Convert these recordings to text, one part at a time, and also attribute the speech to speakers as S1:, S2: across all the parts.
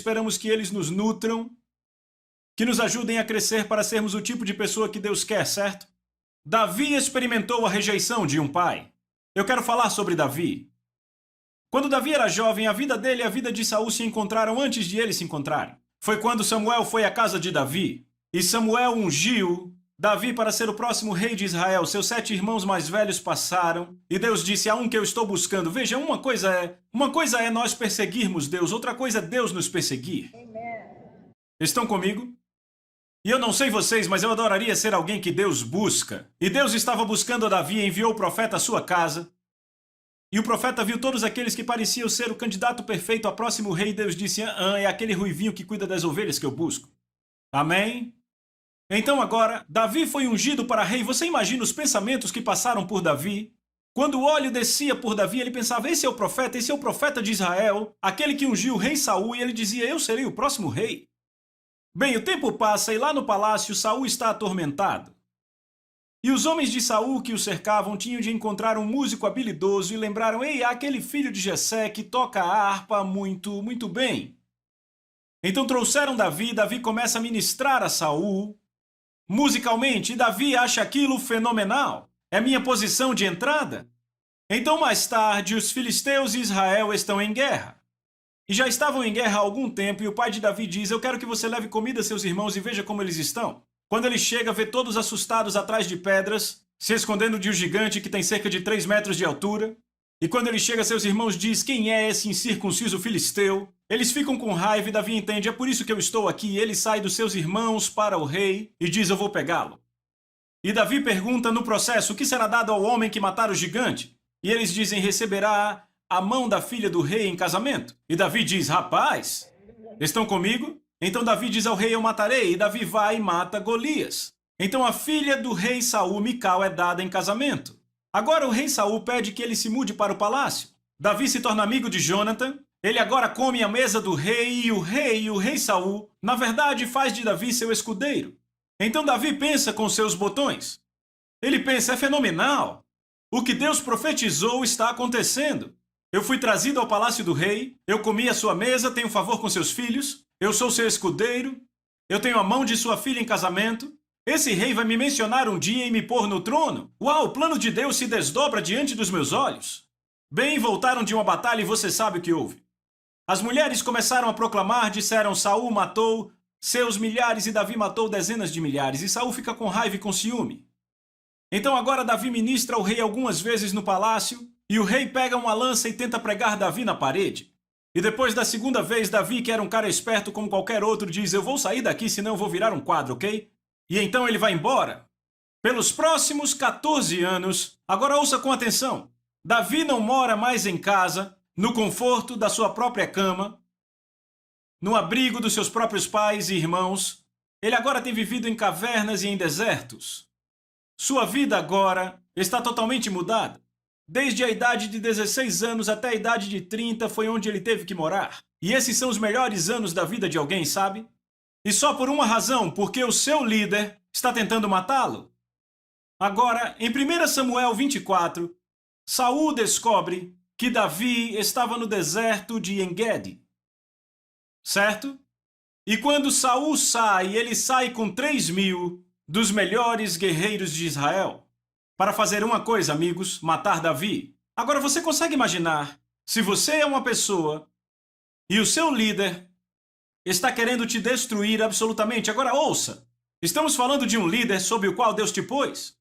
S1: esperamos que eles nos nutram, que nos ajudem a crescer para sermos o tipo de pessoa que Deus quer, certo? Davi experimentou a rejeição de um pai. Eu quero falar sobre Davi. Quando Davi era jovem, a vida dele e a vida de Saul se encontraram antes de eles se encontrarem. Foi quando Samuel foi à casa de Davi, e Samuel ungiu Davi para ser o próximo rei de Israel. Seus 7 irmãos mais velhos passaram, e Deus disse: há um que eu estou buscando. Veja, uma coisa é nós perseguirmos Deus, outra coisa é Deus nos perseguir. Estão comigo? E eu não sei vocês, mas eu adoraria ser alguém que Deus busca. E Deus estava buscando a Davi e enviou o profeta à sua casa. E o profeta viu todos aqueles que pareciam ser o candidato perfeito ao próximo rei, e Deus disse: é aquele ruivinho que cuida das ovelhas que eu busco. Amém? Então agora, Davi foi ungido para rei. Você imagina os pensamentos que passaram por Davi? Quando o óleo descia por Davi, ele pensava: esse é o profeta de Israel, aquele que ungiu o rei Saul, e ele dizia: eu serei o próximo rei. Bem, o tempo passa e lá no palácio Saul está atormentado. E os homens de Saul que o cercavam tinham de encontrar um músico habilidoso e lembraram: ei, há aquele filho de Jessé que toca a harpa muito bem. Então trouxeram Davi, Davi começa a ministrar a Saul musicalmente, e Davi acha aquilo fenomenal. É minha posição de entrada. Então mais tarde, os filisteus e Israel estão em guerra. E já estavam em guerra há algum tempo, e o pai de Davi diz: eu quero que você leve comida a seus irmãos e veja como eles estão. Quando ele chega, vê todos assustados atrás de pedras, se escondendo de um gigante que tem cerca de 3 metros de altura. E quando ele chega, seus irmãos diz: quem é esse incircunciso filisteu? Eles ficam com raiva e Davi entende: é por isso que eu estou aqui. E ele sai dos seus irmãos para o rei e diz: eu vou pegá-lo. E Davi pergunta no processo: o que será dado ao homem que matar o gigante? E eles dizem: receberá a mão da filha do rei em casamento. E Davi diz: rapaz, estão comigo? Então Davi diz ao rei: eu matarei. E Davi vai e mata Golias. Então a filha do rei Saul, Mical, é dada em casamento. Agora o rei Saul pede que ele se mude para o palácio. Davi se torna amigo de Jonathan. Ele agora come à mesa do rei, e o rei Saul, na verdade, faz de Davi seu escudeiro. Então Davi pensa com seus botões. Ele pensa: é fenomenal. O que Deus profetizou está acontecendo. Eu fui trazido ao palácio do rei, eu comi à sua mesa, tenho favor com seus filhos, eu sou seu escudeiro, eu tenho a mão de sua filha em casamento. Esse rei vai me mencionar um dia e me pôr no trono. Uau, o plano de Deus se desdobra diante dos meus olhos. Bem, voltaram de uma batalha e você sabe o que houve. As mulheres começaram a proclamar, disseram: Saul matou seus milhares e Davi matou dezenas de milhares. E Saul fica com raiva e com ciúme. Então agora Davi ministra ao rei algumas vezes no palácio, e o rei pega uma lança e tenta pregar Davi na parede. E depois da segunda vez, Davi, que era um cara esperto como qualquer outro, diz: eu vou sair daqui, senão eu vou virar um quadro, ok? E então ele vai embora. Pelos próximos 14 anos, agora ouça com atenção, Davi não mora mais em casa, no conforto da sua própria cama, no abrigo dos seus próprios pais e irmãos. Ele agora tem vivido em cavernas e em desertos. Sua vida agora está totalmente mudada. Desde a idade de 16 anos até a idade de 30 foi onde ele teve que morar. E esses são os melhores anos da vida de alguém, sabe? E só por uma razão: porque o seu líder está tentando matá-lo. Agora, em 1 Samuel 24, Saul descobre que Davi estava no deserto de En-Gedi. Certo? E quando Saul sai, ele sai com 3.000 dos melhores guerreiros de Israel para fazer uma coisa, amigos: matar Davi. Agora você consegue imaginar, se você é uma pessoa e o seu líder está querendo te destruir absolutamente. Agora ouça, estamos falando de um líder sob o qual Deus te pôs.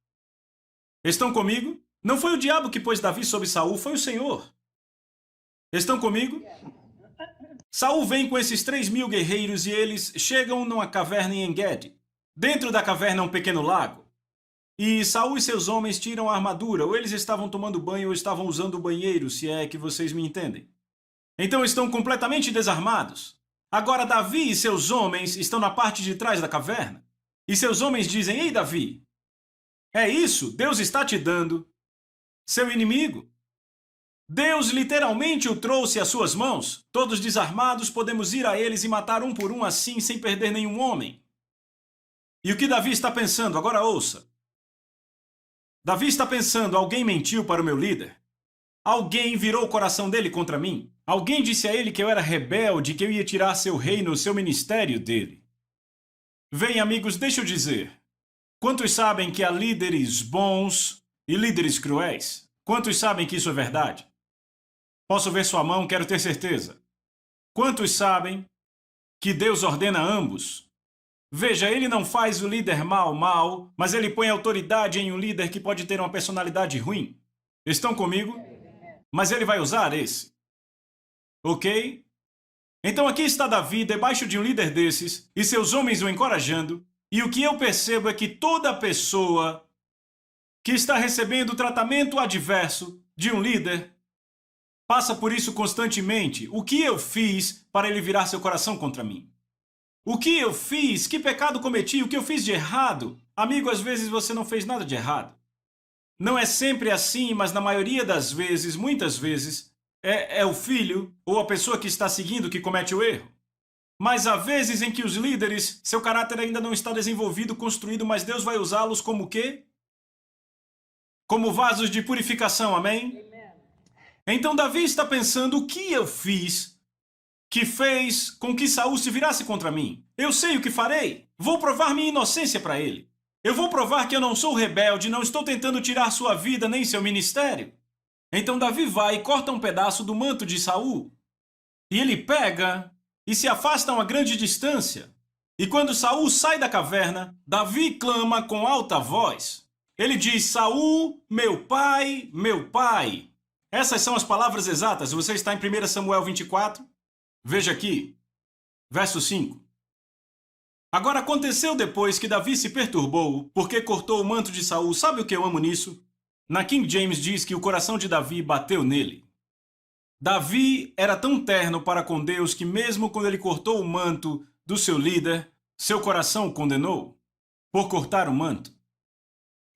S1: Estão comigo? Não foi o diabo que pôs Davi sobre Saul, foi o Senhor. Estão comigo? Saul vem com esses 3.000 guerreiros e eles chegam numa caverna em En-Gedi. Dentro da caverna um pequeno lago. E Saul e seus homens tiram a armadura, ou eles estavam tomando banho ou estavam usando o banheiro, se é que vocês me entendem. Então estão completamente desarmados. Agora Davi e seus homens estão na parte de trás da caverna. E seus homens dizem: ei, Davi, é isso, Deus está te dando seu inimigo. Deus literalmente o trouxe às suas mãos. Todos desarmados, podemos ir a eles e matar um por um assim, sem perder nenhum homem. E o que Davi está pensando? Agora ouça. Davi está pensando: alguém mentiu para o meu líder. Alguém virou o coração dele contra mim. Alguém disse a ele que eu era rebelde, que eu ia tirar seu reino, seu ministério dele. Bem, amigos, deixa eu dizer. Quantos sabem que há líderes bons e líderes cruéis? Quantos sabem que isso é verdade? Posso ver sua mão, quero ter certeza. Quantos sabem que Deus ordena ambos? Veja, ele não faz o líder mal, mas ele põe autoridade em um líder que pode ter uma personalidade ruim. Estão comigo? Mas ele vai usar esse. Ok? Então aqui está Davi debaixo de um líder desses e seus homens o encorajando. E o que eu percebo é que toda pessoa que está recebendo tratamento adverso de um líder passa por isso constantemente. O que eu fiz para ele virar seu coração contra mim? O que eu fiz? Que pecado cometi? O que eu fiz de errado? Amigo, às vezes você não fez nada de errado. Não é sempre assim, mas na maioria das vezes, muitas vezes, é o filho ou a pessoa que está seguindo que comete o erro. Mas há vezes em que os líderes, seu caráter ainda não está desenvolvido, construído, mas Deus vai usá-los como o quê? Como vasos de purificação, amém? Então Davi está pensando, o que eu fiz que fez com que Saul se virasse contra mim? Eu sei o que farei. Vou provar minha inocência para ele. Eu vou provar que eu não sou rebelde, não estou tentando tirar sua vida nem seu ministério. Então Davi vai e corta um pedaço do manto de Saul. E ele pega e se afasta a uma grande distância. E quando Saul sai da caverna, Davi clama com alta voz. Ele diz, Saul, meu pai, meu pai. Essas são as palavras exatas. Você está em 1 Samuel 24? Veja aqui, verso 5. Agora aconteceu depois que Davi se perturbou, porque cortou o manto de Saul. Sabe o que eu amo nisso? Na King James diz que o coração de Davi bateu nele. Davi era tão terno para com Deus que mesmo quando ele cortou o manto do seu líder, seu coração o condenou por cortar o manto.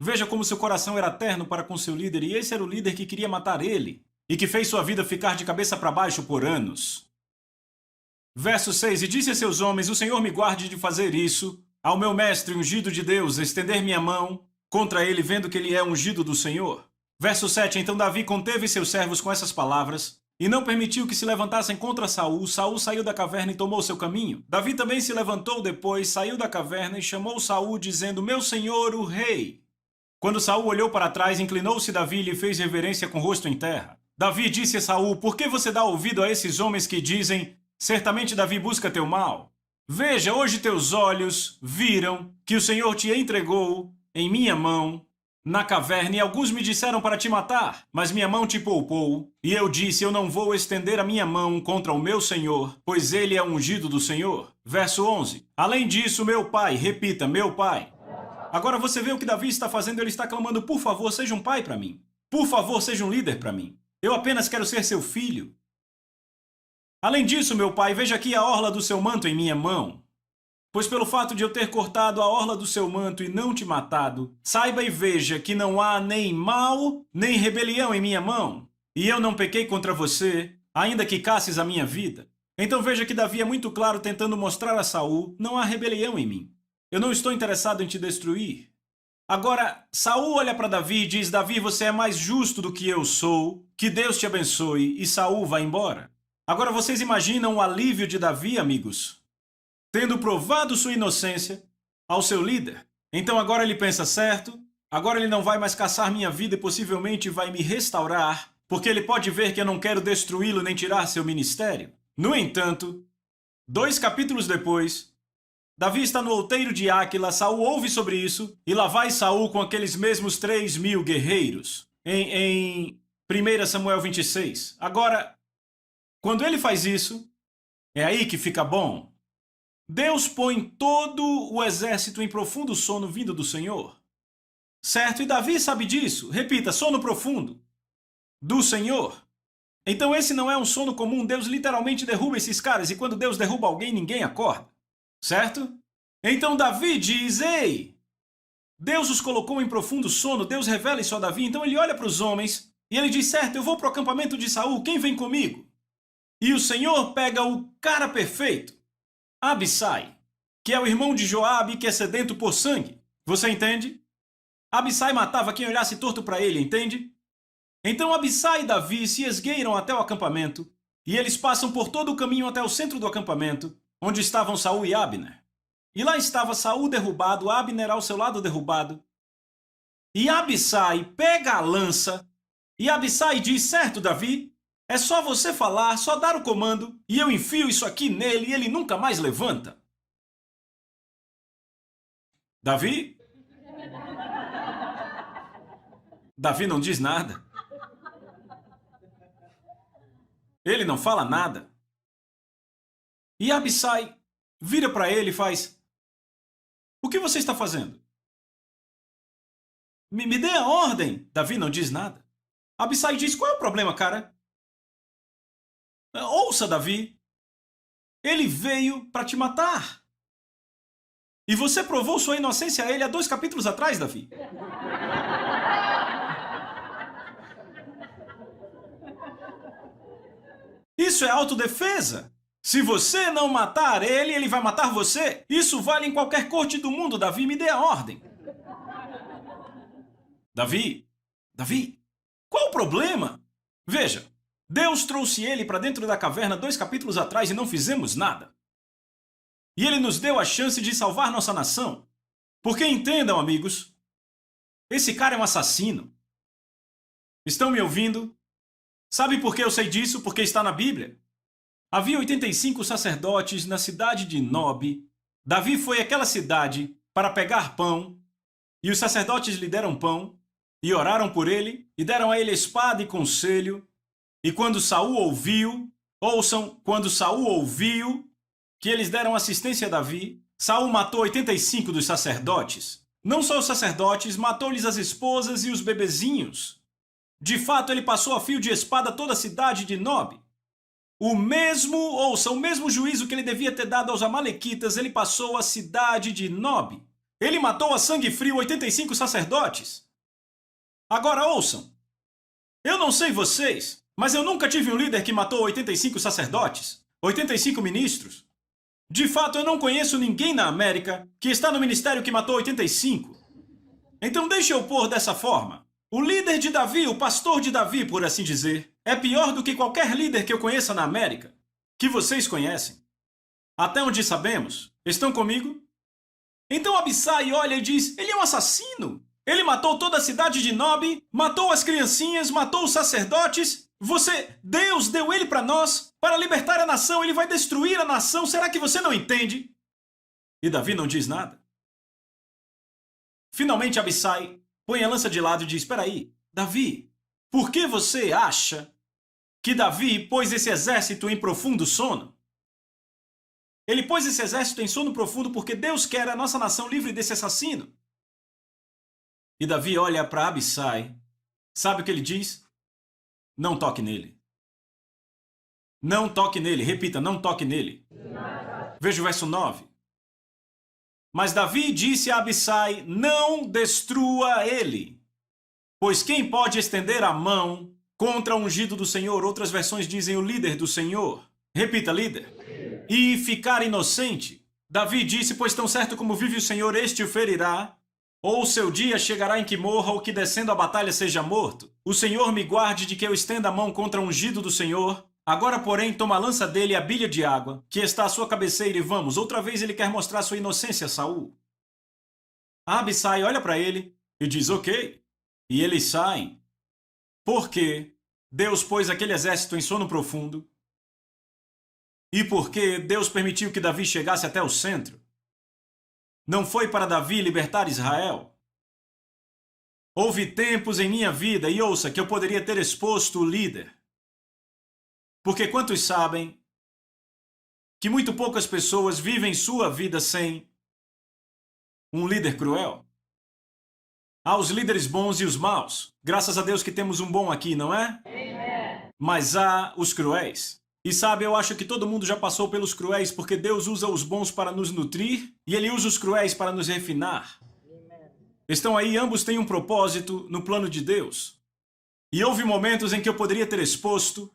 S1: Veja como seu coração era terno para com seu líder, e esse era o líder que queria matar ele e que fez sua vida ficar de cabeça para baixo por anos. Verso 6, e disse a seus homens, o Senhor me guarde de fazer isso, ao meu mestre ungido de Deus, estender minha mão contra ele, vendo que ele é ungido do Senhor. Verso 7, então Davi conteve seus servos com essas palavras, e não permitiu que se levantassem contra Saul. Saul saiu da caverna e tomou seu caminho. Davi também se levantou depois, saiu da caverna e chamou Saul, dizendo, meu senhor, o rei. Quando Saul olhou para trás, inclinou-se Davi e lhe fez reverência com o rosto em terra. Davi disse a Saul, por que você dá ouvido a esses homens que dizem, certamente Davi busca teu mal? Veja, hoje teus olhos viram que o Senhor te entregou em minha mão na caverna, e alguns me disseram para te matar, mas minha mão te poupou. E eu disse, eu não vou estender a minha mão contra o meu Senhor, pois ele é ungido do Senhor. Verso 11. Além disso, meu pai, repita, meu pai. Agora você vê o que Davi está fazendo, ele está clamando, por favor, seja um pai para mim. Por favor, seja um líder para mim. Eu apenas quero ser seu filho. Além disso, meu pai, veja aqui a orla do seu manto em minha mão. Pois pelo fato de eu ter cortado a orla do seu manto e não te matado, saiba e veja que não há nem mal, nem rebelião em minha mão. E eu não pequei contra você, ainda que casses a minha vida. Então veja que Davi é muito claro tentando mostrar a Saul, não há rebelião em mim. Eu não estou interessado em te destruir. Agora, Saul olha para Davi e diz, Davi, você é mais justo do que eu sou, que Deus te abençoe, e Saul vai embora. Agora vocês imaginam o alívio de Davi, amigos? Tendo provado sua inocência ao seu líder. Então agora ele pensa, certo, agora ele não vai mais caçar minha vida e possivelmente vai me restaurar, porque ele pode ver que eu não quero destruí-lo nem tirar seu ministério. No entanto, 2 capítulos depois, Davi está no outeiro de Áquila, Saul ouve sobre isso, e lá vai Saul com aqueles mesmos 3.000 guerreiros, em 1 Samuel 26. Agora, quando ele faz isso, é aí que fica bom. Deus põe todo o exército em profundo sono vindo do Senhor. Certo? E Davi sabe disso. Repita, sono profundo do Senhor. Então esse não é um sono comum, Deus literalmente derruba esses caras, e quando Deus derruba alguém, ninguém acorda. Certo? Então Davi diz, ei, Deus os colocou em profundo sono, Deus revela isso a Davi, então ele olha para os homens e ele diz, certo, eu vou para o acampamento de Saul, quem vem comigo? E o Senhor pega o cara perfeito, Abissai, que é o irmão de Joabe, que é sedento por sangue. Você entende? Abissai matava quem olhasse torto para ele, entende? Então Abissai e Davi se esgueiram até o acampamento, E eles passam por todo o caminho até o centro do acampamento, onde estavam Saul e Abner. E lá estava Saul derrubado, Abner ao seu lado derrubado. E Abissai pega a lança, e Abissai diz: certo, Davi, é só você falar, só dar o comando, e eu enfio isso aqui nele e ele nunca mais levanta. Davi? Davi não diz nada. Ele não fala nada. E Abissai vira para ele e faz: o que você está fazendo? Me dê a ordem. Davi não diz nada. Abissai diz: qual é o problema, cara? Ouça, Davi. Ele veio para te matar. E você provou sua inocência a ele há 2 capítulos atrás, Davi. Isso é autodefesa. Se você não matar ele, ele vai matar você. Isso vale em qualquer corte do mundo, Davi. Me dê a ordem. Davi, qual o problema? Veja, Deus trouxe ele para dentro da caverna 2 capítulos atrás e não fizemos nada. E ele nos deu a chance de salvar nossa nação. Porque entendam, amigos, esse cara é um assassino. Estão me ouvindo? Sabe por que eu sei disso? Porque está na Bíblia. Havia 85 sacerdotes na cidade de Nob. Davi foi àquela cidade para pegar pão, e os sacerdotes lhe deram pão, e oraram por ele, e deram a ele espada e conselho. E quando Saul ouviu, ouçam, quando Saul ouviu que eles deram assistência a Davi, Saul matou 85 dos sacerdotes. Não só os sacerdotes, matou-lhes as esposas e os bebezinhos. De fato, ele passou a fio de espada toda a cidade de Nob. O mesmo juízo que ele devia ter dado aos amalequitas, ele passou à cidade de Nob. Ele matou a sangue frio 85 sacerdotes. Agora ouçam. Eu não sei vocês, mas eu nunca tive um líder que matou 85 sacerdotes, 85 ministros. De fato, eu não conheço ninguém na América que está no ministério que matou 85. Então deixa eu pôr dessa forma. O líder de Davi, o pastor de Davi, por assim dizer, é pior do que qualquer líder que eu conheça na América, que vocês conhecem. Até onde sabemos. Estão comigo? Então Abissai olha e diz: ele é um assassino. Ele matou toda a cidade de Nob, matou as criancinhas, matou os sacerdotes. Deus deu ele para nós, para libertar a nação. Ele vai destruir a nação. Será que você não entende? E Davi não diz nada. Finalmente Abissai põe a lança de lado e diz: espera aí, Davi, por que você acha que Davi pôs esse exército em profundo sono? Ele pôs esse exército em sono profundo porque Deus quer a nossa nação livre desse assassino. E Davi olha para Abissai. Sabe o que ele diz? Não toque nele. Não toque nele. Repita, não toque nele. Veja o verso 9. Mas Davi disse a Abissai: não destrua ele. Pois quem pode estender a mão contra o ungido do Senhor? Outras versões dizem o líder do Senhor. Repita, líder. E ficar inocente. Davi disse: pois tão certo como vive o Senhor, este o ferirá. Ou seu dia chegará em que morra, ou que descendo a batalha seja morto. O Senhor me guarde de que eu estenda a mão contra o ungido do Senhor. Agora, porém, toma a lança dele e a bilha de água, que está à sua cabeceira, e vamos. Outra vez ele quer mostrar sua inocência a Saul. Abissai olha para ele e diz: ok. E eles saem. Porque Deus pôs aquele exército em sono profundo. E porque Deus permitiu que Davi chegasse até o centro. Não foi para Davi libertar Israel. Houve tempos em minha vida, e ouça, que eu poderia ter exposto o líder. Porque quantos sabem que muito poucas pessoas vivem sua vida sem um líder cruel? Há os líderes bons e os maus. Graças a Deus que temos um bom aqui, não é? Amen. Mas há os cruéis. E sabe, eu acho que todo mundo já passou pelos cruéis, porque Deus usa os bons para nos nutrir e Ele usa os cruéis para nos refinar. Amen. Estão aí, ambos têm um propósito no plano de Deus. E houve momentos em que eu poderia ter exposto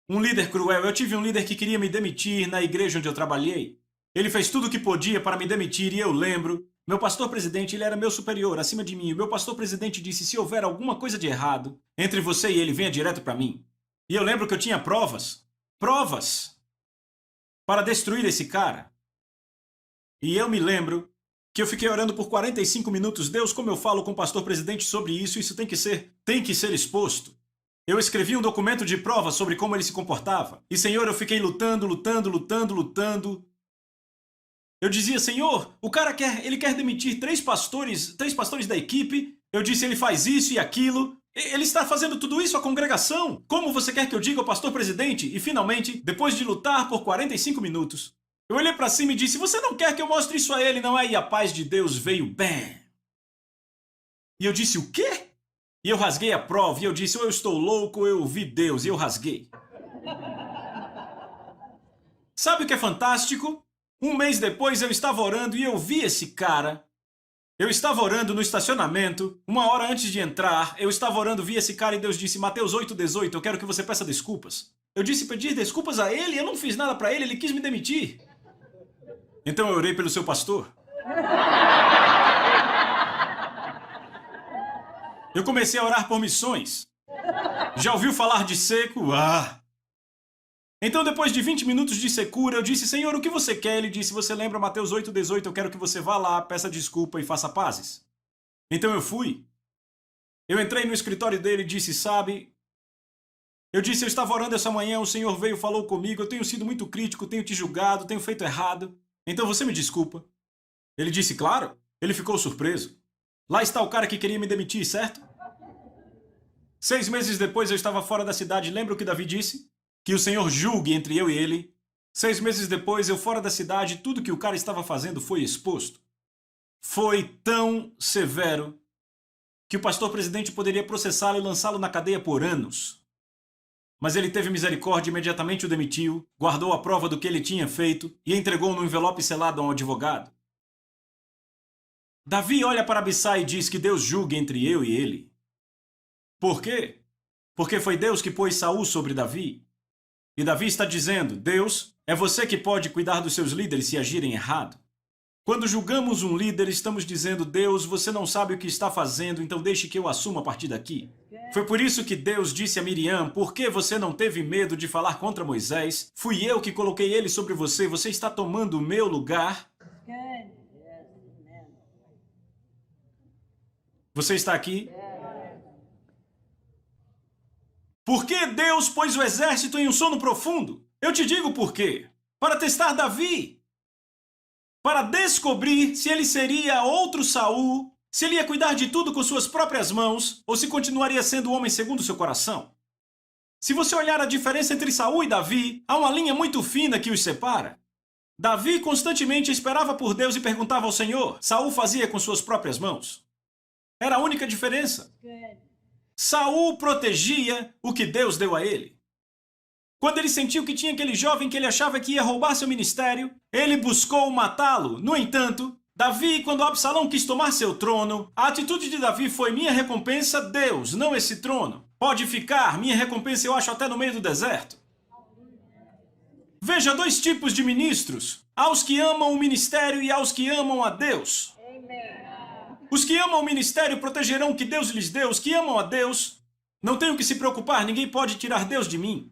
S1: um líder cruel. Eu tive um líder que queria me demitir na igreja onde eu trabalhei. Ele fez tudo o que podia para me demitir e eu lembro. Meu pastor-presidente, ele era meu superior, acima de mim. O meu pastor-presidente disse: se houver alguma coisa de errado entre você e ele, venha direto para mim. E eu lembro que eu tinha provas. provas para destruir esse cara. E eu me lembro que eu fiquei orando por 45 minutos. Deus, como eu falo com o pastor presidente sobre isso, isso tem que ser exposto. Eu escrevi um documento de prova sobre como ele se comportava. E, Senhor, eu fiquei lutando. Eu dizia, Senhor, ele quer demitir três pastores da equipe. Eu disse, ele faz isso e aquilo. Ele está fazendo tudo isso à congregação. Como você quer que eu diga ao pastor presidente? E, finalmente, depois de lutar por 45 minutos, eu olhei para cima e disse, você não quer que eu mostre isso a ele, não é? E a paz de Deus veio, bam! E eu disse, o quê? E eu rasguei a prova, e eu disse, ou eu estou louco, ou eu vi Deus, e eu rasguei. Sabe o que é fantástico? Um mês depois eu estava orando e eu vi esse cara. Eu estava orando no estacionamento, uma hora antes de entrar, eu estava orando, vi esse cara e Deus disse, Mateus 8,18, eu quero que você peça desculpas. Eu disse, pedir desculpas a ele? Eu não fiz nada para ele quis me demitir. Então eu orei pelo seu pastor. Eu comecei a orar por missões. Já ouviu falar de seco? Ah! Então, depois de 20 minutos de secura, eu disse, Senhor, o que você quer? Ele disse, você lembra Mateus 8,18, eu quero que você vá lá, peça desculpa e faça pazes. Então eu fui. Eu entrei no escritório dele e disse, sabe... Eu disse, eu estava orando essa manhã, o Senhor veio e falou comigo, eu tenho sido muito crítico, tenho te julgado, tenho feito errado. Então você me desculpa. Ele disse, claro. Ele ficou surpreso. Lá está o cara que queria me demitir, certo? 6 meses depois eu estava fora da cidade. Lembra o que Davi disse? Que o Senhor julgue entre eu e ele. 6 meses depois, eu fora da cidade, tudo que o cara estava fazendo foi exposto. Foi tão severo que o pastor presidente poderia processá-lo e lançá-lo na cadeia por anos. Mas ele teve misericórdia e imediatamente o demitiu, guardou a prova do que ele tinha feito e entregou no envelope selado a um advogado. Davi olha para Abissai e diz que Deus julgue entre eu e ele. Por quê? Porque foi Deus que pôs Saul sobre Davi. E Davi está dizendo, Deus, é você que pode cuidar dos seus líderes se agirem errado. Quando julgamos um líder, estamos dizendo, Deus, você não sabe o que está fazendo, então deixe que eu assuma a partir daqui. Foi por isso que Deus disse a Miriam, por que você não teve medo de falar contra Moisés? Fui eu que coloquei ele sobre você, você está tomando o meu lugar. Você está aqui? Por que Deus pôs o exército em um sono profundo? Eu te digo por quê. Para testar Davi. Para descobrir se ele seria outro Saul, se ele ia cuidar de tudo com suas próprias mãos, ou se continuaria sendo o homem segundo seu coração. Se você olhar a diferença entre Saul e Davi, há uma linha muito fina que os separa. Davi constantemente esperava por Deus e perguntava ao Senhor. Saul fazia com suas próprias mãos. Era a única diferença. Saul protegia o que Deus deu a ele. Quando ele sentiu que tinha aquele jovem que ele achava que ia roubar seu ministério, ele buscou matá-lo. No entanto, Davi, quando Absalão quis tomar seu trono, a atitude de Davi foi minha recompensa, Deus, não esse trono. Pode ficar, minha recompensa eu acho até no meio do deserto. Veja 2 tipos de ministros, aos que amam o ministério e aos que amam a Deus. Os que amam o ministério protegerão o que Deus lhes deu. Os que amam a Deus, não tenho que se preocupar, ninguém pode tirar Deus de mim.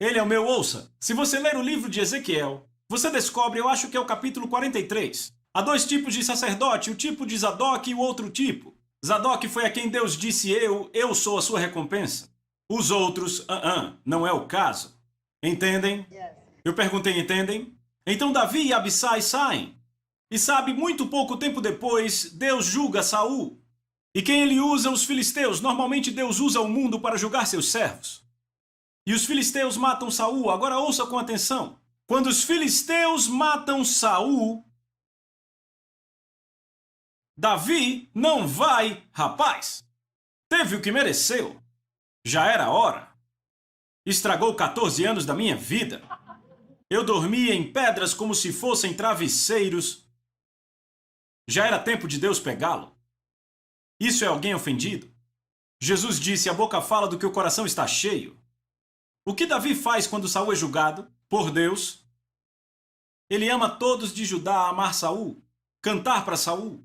S1: Ele é o meu ouça. Se você ler o livro de Ezequiel, você descobre, eu acho que é o capítulo 43. Há 2 tipos de sacerdote, o tipo de Zadok e o outro tipo. Zadok foi a quem Deus disse, eu sou a sua recompensa. Os outros, não é o caso. Entendem? Eu perguntei, entendem? Então Davi e Abissai saem. E sabe, muito pouco tempo depois, Deus julga Saul. E quem ele usa? Os filisteus. Normalmente Deus usa o mundo para julgar seus servos. E os filisteus matam Saul. Agora ouça com atenção. Quando os filisteus matam Saul, Davi não vai, rapaz. Teve o que mereceu. Já era hora. Estragou 14 anos da minha vida. Eu dormia em pedras como se fossem travesseiros. Já era tempo de Deus pegá-lo. Isso é alguém ofendido? Jesus disse, a boca fala do que o coração está cheio. O que Davi faz quando Saul é julgado? Por Deus. Ele ama todos de Judá a amar Saul, cantar para Saul.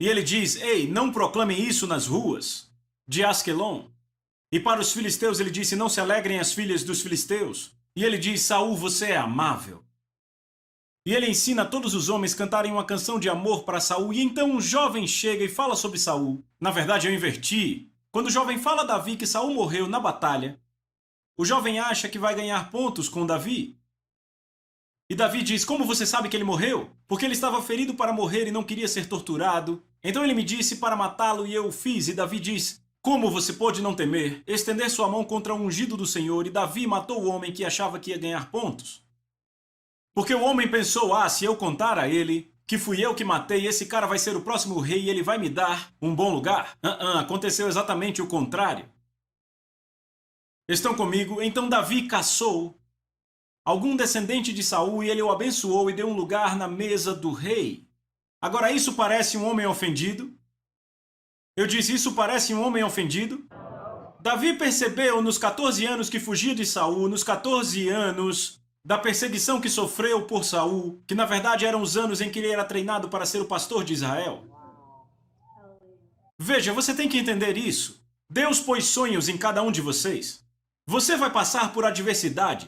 S1: E ele diz, ei, não proclamem isso nas ruas de Asquelon. E para os filisteus ele disse, não se alegrem as filhas dos filisteus. E ele diz, Saul, você é amável. E ele ensina a todos os homens cantarem uma canção de amor para Saul. E então um jovem chega e fala sobre Saul. Na verdade, eu inverti. Quando o jovem fala a Davi que Saul morreu na batalha, o jovem acha que vai ganhar pontos com Davi. E Davi diz, como você sabe que ele morreu? Porque ele estava ferido para morrer e não queria ser torturado. Então ele me disse para matá-lo e eu o fiz. E Davi diz, como você pôde não temer, estender sua mão contra o ungido do Senhor? E Davi matou o homem que achava que ia ganhar pontos. Porque o homem pensou, se eu contar a ele que fui eu que matei, esse cara vai ser o próximo rei e ele vai me dar um bom lugar. Aconteceu exatamente o contrário. Estão comigo? Então Davi caçou algum descendente de Saul e ele o abençoou e deu um lugar na mesa do rei. Agora isso parece um homem ofendido? Eu disse, isso parece um homem ofendido? Davi percebeu nos 14 anos que fugia de Saul, nos 14 anos da perseguição que sofreu por Saul, que na verdade eram os anos em que ele era treinado para ser o pastor de Israel. Veja, você tem que entender isso. Deus pôs sonhos em cada um de vocês. Você vai passar por adversidade.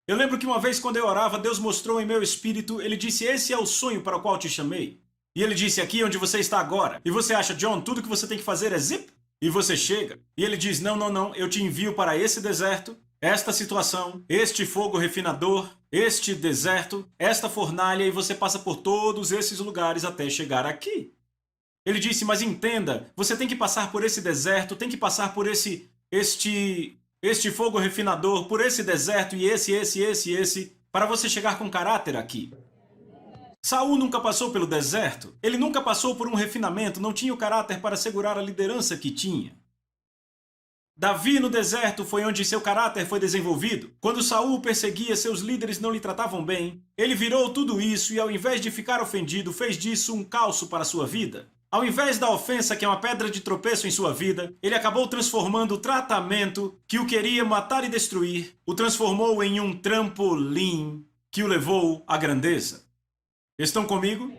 S1: Eu lembro que uma vez quando eu orava, Deus mostrou em meu espírito, ele disse, esse é o sonho para o qual te chamei. E ele disse, aqui onde você está agora. E você acha, John, tudo que você tem que fazer é zip? E você chega. E ele diz, não, eu te envio para esse deserto, esta situação, este fogo refinador, este deserto, esta fornalha, e você passa por todos esses lugares até chegar aqui. Ele disse, mas entenda, você tem que passar por esse deserto, tem que passar por este fogo refinador, por esse deserto e esse, para você chegar com caráter aqui. Saul nunca passou pelo deserto, ele nunca passou por um refinamento, não tinha o caráter para segurar a liderança que tinha. Davi no deserto foi onde seu caráter foi desenvolvido. Quando Saul o perseguia, seus líderes não lhe tratavam bem. Ele virou tudo isso e ao invés de ficar ofendido, fez disso um calço para a sua vida. Ao invés da ofensa, que é uma pedra de tropeço em sua vida, ele acabou transformando o tratamento que o queria matar e destruir, o transformou em um trampolim que o levou à grandeza. Estão comigo?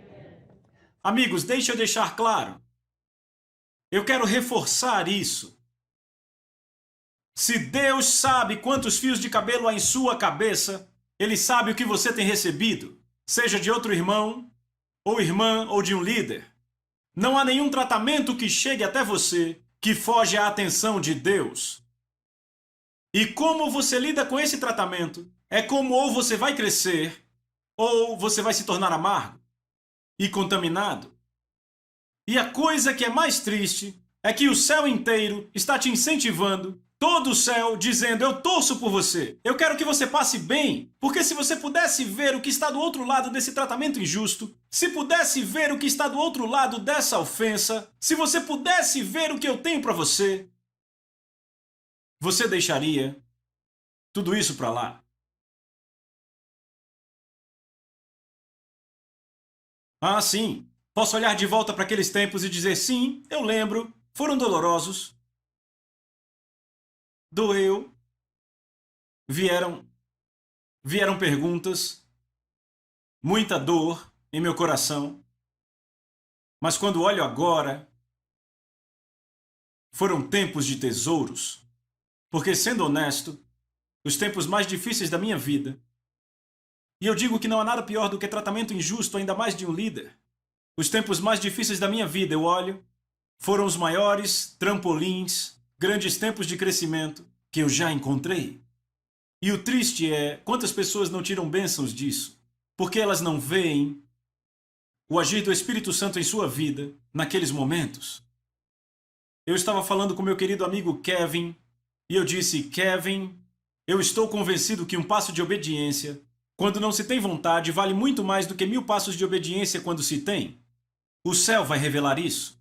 S1: Amigos, deixa eu deixar claro. Eu quero reforçar isso. Se Deus sabe quantos fios de cabelo há em sua cabeça, Ele sabe o que você tem recebido, seja de outro irmão, ou irmã, ou de um líder. Não há nenhum tratamento que chegue até você que foge à atenção de Deus. E como você lida com esse tratamento, é como ou você vai crescer, ou você vai se tornar amargo e contaminado. E a coisa que é mais triste é que o céu inteiro está te incentivando, todo o céu dizendo, eu torço por você, eu quero que você passe bem, porque se você pudesse ver o que está do outro lado desse tratamento injusto, se pudesse ver o que está do outro lado dessa ofensa, se você pudesse ver o que eu tenho para você, você deixaria tudo isso para lá. Sim, posso olhar de volta para aqueles tempos e dizer, sim, eu lembro, foram dolorosos. Doeu, vieram perguntas, muita dor em meu coração, mas quando olho agora, foram tempos de tesouros, porque sendo honesto, os tempos mais difíceis da minha vida, e eu digo que não há nada pior do que tratamento injusto, ainda mais de um líder, os tempos mais difíceis da minha vida, eu olho, foram os maiores trampolins, grandes tempos de crescimento que eu já encontrei. E o triste é quantas pessoas não tiram bênçãos disso, porque elas não veem o agir do Espírito Santo em sua vida naqueles momentos. Eu estava falando com meu querido amigo Kevin, e eu disse, Kevin, eu estou convencido que um passo de obediência, quando não se tem vontade, vale muito mais do que 1000 passos de obediência quando se tem. O céu vai revelar isso.